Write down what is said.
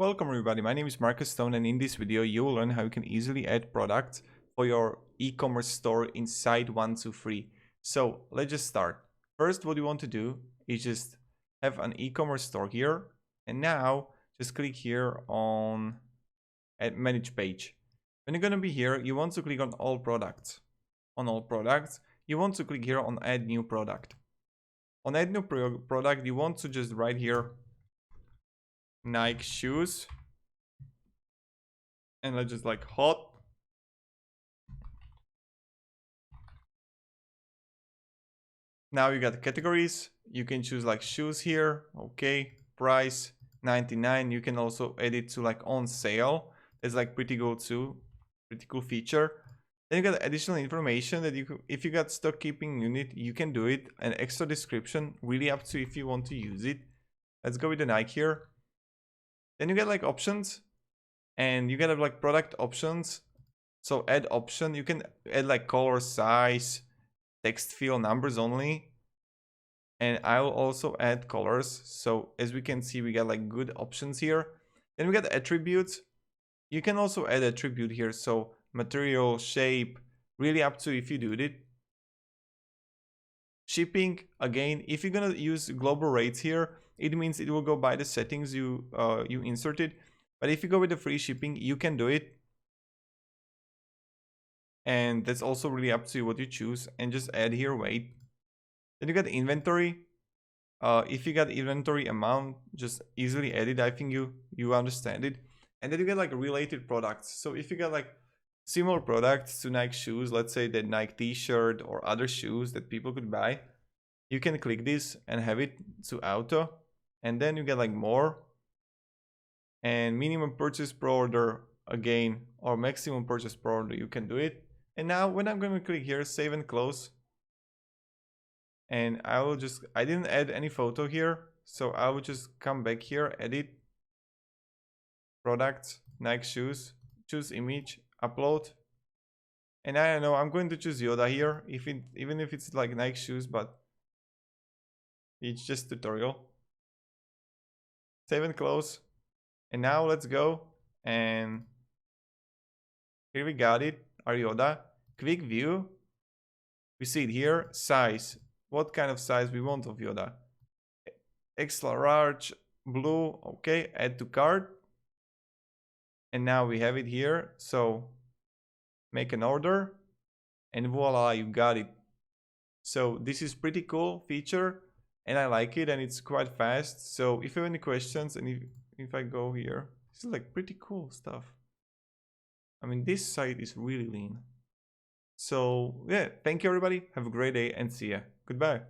Welcome everybody, my name is Marcus Stone, and in this video you will learn how you can easily add products for your e-commerce store in Site123. So let's just start. First, what you want to do is just have an e-commerce store here, and now just click here on Add Manage Page. When you're going to be here, you want to click on All Products. On All Products, you want to click here on Add New Product. On Add New Product, you want to just write here Nike shoes, and let's just like hot. Now you got categories. You can choose like shoes here. Okay, price 99. You can also edit to like on sale. It's like pretty good too. Pretty cool feature. Then you got additional information that if you got stock keeping unit, you can do it. An extra description, really up to if you want to use it. Let's go with the Nike here. Then you get like options, and you get like product options. So add option, you can add like color, size, text field, numbers only. And I will also add colors. So as we can see, we got like good options here. Then we got attributes. You can also add attribute here. So material, shape, really up to if you do it. Shipping, again, if you're gonna use global rates here, it means it will go by the settings you inserted. But if you go with the free shipping, you can do it. And that's also really up to you what you choose, and just add here weight. Then you got inventory. If you got inventory amount, just easily edit. I think you understand it. And then you get like related products. So if you got like similar products to Nike shoes, let's say that Nike t-shirt or other shoes that people could buy, you can click this and have it to auto, and then you get like more and minimum purchase per order again, or maximum purchase per order, you can do it. And now when I'm going to click here, save and close, and I didn't add any photo here, so I will just come back here, edit, products, Nike shoes, choose image, upload. And I don't know, I'm going to choose Yoda here, even if it's like Nike shoes, but it's just tutorial. Save and close. And now let's go, and here we got it, our Yoda. Quick view. We see it here, size. What kind of size we want of Yoda? Extra large, blue, okay, add to cart. And now we have it here, so make an order, and voila, you got it. So this is pretty cool feature, and I like it, and it's quite fast. So if you have any questions, and if I go here, this is like pretty cool stuff. I mean, this site is really lean. So yeah, thank you everybody, have a great day, and see ya. Goodbye.